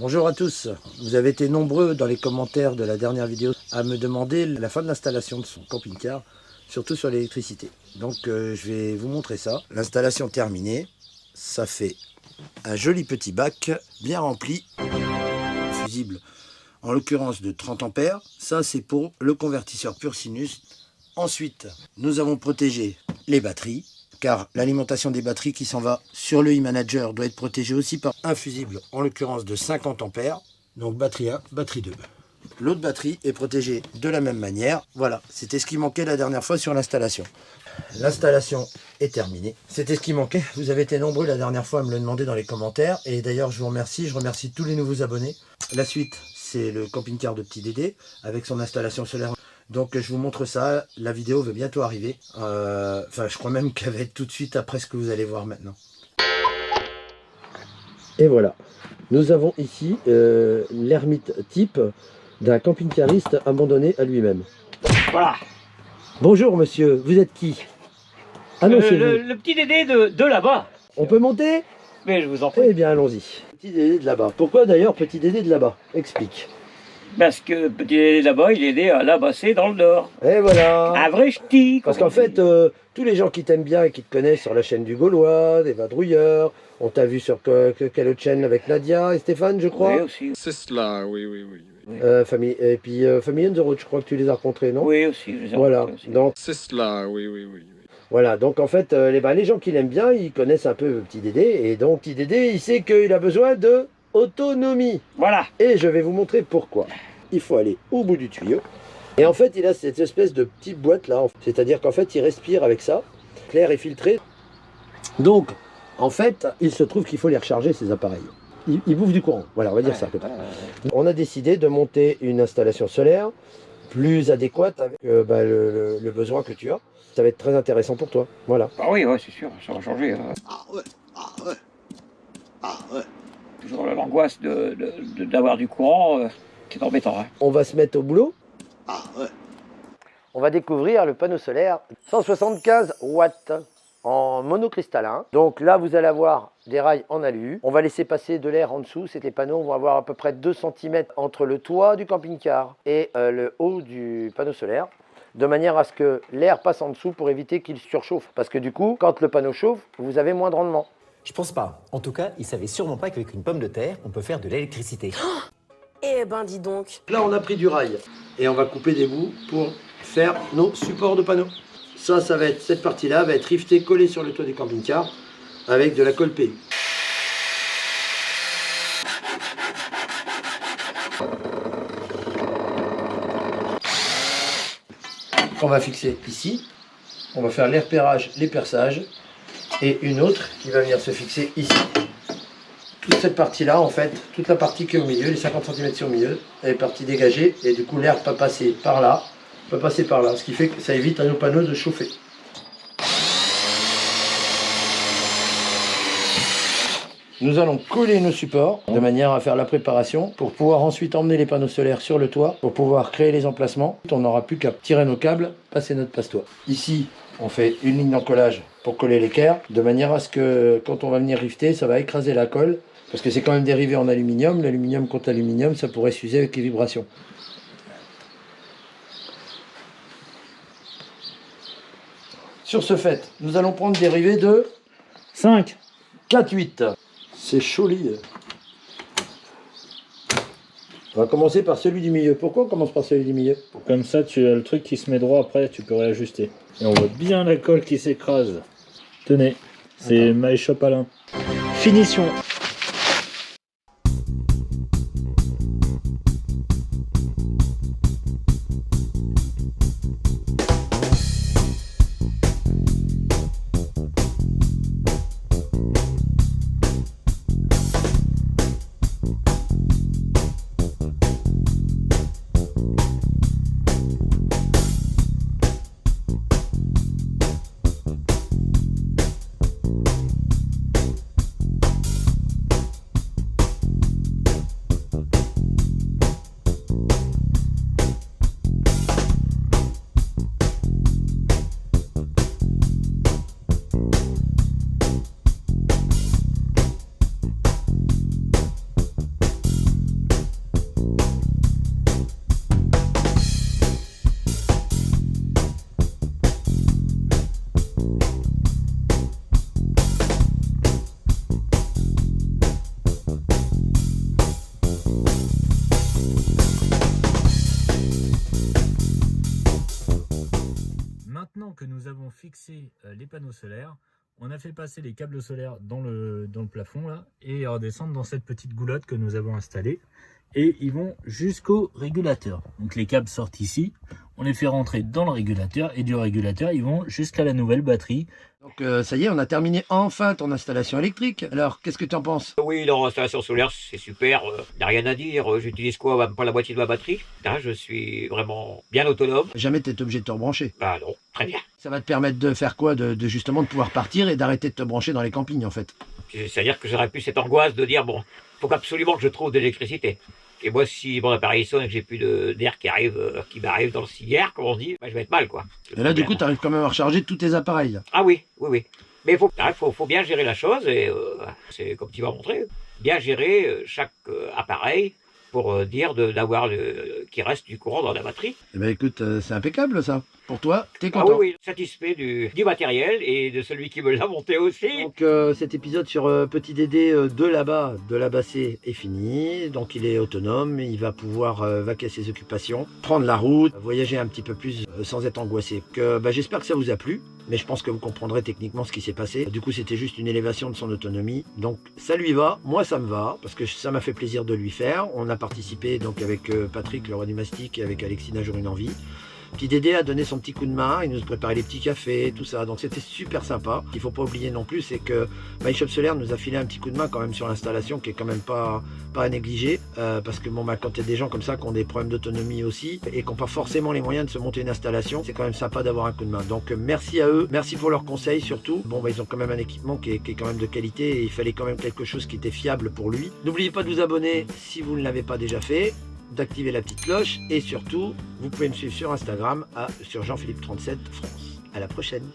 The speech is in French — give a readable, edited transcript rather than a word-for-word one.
Bonjour à tous, vous avez été nombreux dans les commentaires de la dernière vidéo à me demander la fin de l'installation de son camping-car, surtout sur l'électricité. Donc je vais vous montrer ça. L'installation terminée, ça fait un joli petit bac bien rempli, fusible en l'occurrence de 30 ampères. Ça c'est pour le convertisseur pur sinus. Ensuite, nous avons protégé les batteries, car l'alimentation des batteries qui s'en va sur le e-manager doit être protégée aussi par un fusible, en l'occurrence de 50 ampères. Donc batterie 1, batterie 2. L'autre batterie est protégée de la même manière. Voilà, c'était ce qui manquait la dernière fois sur l'installation. L'installation est terminée. C'était ce qui manquait. Vous avez été nombreux la dernière fois à me le demander dans les commentaires. Et d'ailleurs, je vous remercie. Je remercie tous les nouveaux abonnés. La suite, c'est le camping-car de Petit Dédé avec son installation solaire. Donc je vous montre ça, la vidéo va bientôt arriver. Enfin je crois même qu'elle va être tout de suite après ce que vous allez voir maintenant. Et voilà, nous avons ici l'ermite type d'un camping-cariste abandonné à lui-même. Voilà. Bonjour monsieur, vous êtes qui? Annoncez-vous. Le petit Dédé de là-bas. On peut monter? Mais je vous en prie. Eh bien allons-y. Petit Dédé de là-bas. Pourquoi d'ailleurs Petit Dédé de là-bas? Explique. Parce que petit Dédé là-bas, il est né à Labasser dans le Nord. Et voilà. Un vrai ch'ti. Parce qu'en fait, tous les gens qui t'aiment bien et qui te connaissent sur la chaîne du Gaulois, des vadrouilleurs, on t'a vu sur quelle autre chaîne avec Nadia et Stéphane, je crois. Oui, aussi. C'est cela, oui. Et puis Famille on the Road, je crois que tu les as rencontrés, non? Oui, aussi. Je les ai Voilà, rencontrés aussi. donc, C'est cela, oui. voilà, donc en fait, les gens qui l'aiment bien, ils connaissent un peu Petit Dédé, et donc Petit Dédé, il sait qu'il a besoin de autonomie. Voilà. Et je vais vous montrer pourquoi. Il faut aller au bout du tuyau. Et en fait, il a cette espèce de petite boîte là. C'est-à-dire qu'en fait, il respire avec ça. L'air est filtré. Donc, en fait, il se trouve qu'il faut les recharger, ces appareils. Ils bouffent du courant. Voilà, on va dire ça. On a décidé de monter une installation solaire plus adéquate avec le besoin que tu as. Ça va être très intéressant pour toi. Voilà. Ah oui, ouais, c'est sûr. Ça va changer. Toujours l'angoisse d'avoir du courant. C'est embêtant. Hein. On va se mettre au boulot. On va découvrir le panneau solaire 175 watts en monocristallin. Donc là, vous allez avoir des rails en alu. On va laisser passer de l'air en dessous. C'est les panneaux, on va avoir à peu près 2 cm entre le toit du camping-car et le haut du panneau solaire, de manière à ce que l'air passe en dessous pour éviter qu'il surchauffe. Parce que du coup, quand le panneau chauffe, vous avez moins de rendement. Je pense pas. En tout cas, ils savaient sûrement pas qu'avec une pomme de terre, on peut faire de l'électricité. Eh ben dis donc. Là, on a pris du rail et on va couper des bouts pour faire nos supports de panneaux. Ça va être, cette partie-là va être rivetée, collée sur le toit du camping-car avec de la colle PU. On va fixer ici. On va faire les repérages, les perçages et une autre qui va venir se fixer ici. Toute cette partie-là, en fait, toute la partie qui est au milieu, les 50 cm sur le milieu, elle est partie dégagée et du coup l'air peut passer par là, ce qui fait que ça évite à nos panneaux de chauffer. Nous allons coller nos supports de manière à faire la préparation pour pouvoir ensuite emmener les panneaux solaires sur le toit pour pouvoir créer les emplacements. On n'aura plus qu'à tirer nos câbles, passer notre passe-toit. Ici, on fait une ligne d'encollage pour coller l'équerre de manière à ce que quand on va venir rifter, ça va écraser la colle parce que c'est quand même dérivé en aluminium. L'aluminium contre aluminium, ça pourrait s'user avec les vibrations. Sur ce fait, nous allons prendre des rivets de 5, 4, 8. C'est joli. On va commencer par celui du milieu. Pourquoi on commence par celui du milieu? Comme ça, tu as le truc qui se met droit après, tu peux réajuster. Et on voit bien la colle qui s'écrase. Tenez, c'est My Shop Alain. Finition. maintenant que nous avons fixé les panneaux solaires, on a fait passer les câbles solaires dans le plafond là et ils redescendent dans cette petite goulotte que nous avons installée et ils vont jusqu'au régulateur. Donc les câbles sortent ici, on les fait rentrer dans le régulateur et du régulateur ils vont jusqu'à la nouvelle batterie. Donc ça y est, on a terminé enfin ton installation électrique. Alors, qu'est-ce que tu en penses? Oui, l'installation solaire, c'est super. Il n'y a rien à dire. J'utilise quoi? Même pas la moitié de ma batterie. Là, je suis vraiment bien autonome. Jamais tu es obligé de te rebrancher. Bah non, très bien. Ça va te permettre de faire quoi? De justement de pouvoir partir et d'arrêter de te brancher dans les campings en fait. C'est-à-dire que j'aurais plus cette angoisse de dire, bon, faut absolument que je trouve de l'électricité. Et moi, si mon appareil sonne et que j'ai plus d'air qui m'arrive dans le cigare, comme on dit, bah, je vais être mal, quoi. Et là, du coup, tu arrives quand même à recharger tous tes appareils. Là. Ah oui, oui, oui. Mais il faut bien gérer la chose et c'est comme tu m'as montré, bien gérer chaque appareil pour dire d'avoir qui reste du courant dans la batterie. Eh ben écoute, c'est impeccable ça. Pour toi, t'es Ah content. oui, oui, satisfait du matériel et de celui qui me l'a monté aussi. Donc cet épisode sur Petit Dédé de là-bas c'est fini. Donc il est autonome, il va pouvoir vaquer à ses occupations, prendre la route, voyager un petit peu plus sans être angoissé. J'espère que ça vous a plu, mais je pense que vous comprendrez techniquement ce qui s'est passé. Du coup c'était juste une élévation de son autonomie. Donc ça lui va, moi ça me va, parce que ça m'a fait plaisir de lui faire. On a participé donc avec Patrick, le roi du mastic, et avec Alexis d'un jour une envie. Petit Dédé a donné son petit coup de main, il nous préparait les petits cafés, tout ça, donc c'était super sympa. Ce qu'il ne faut pas oublier non plus, c'est que MyShop Solaire nous a filé un petit coup de main quand même sur l'installation, qui est quand même pas à négliger, parce que quand il y a des gens comme ça qui ont des problèmes d'autonomie aussi, et qui n'ont pas forcément les moyens de se monter une installation, c'est quand même sympa d'avoir un coup de main. Donc merci à eux, merci pour leurs conseils surtout. Ils ont quand même un équipement qui est quand même de qualité, et il fallait quand même quelque chose qui était fiable pour lui. N'oubliez pas de vous abonner si vous ne l'avez pas déjà fait, d'activer la petite cloche et surtout, vous pouvez me suivre sur Instagram sur Jean-Philippe37 France. À la prochaine.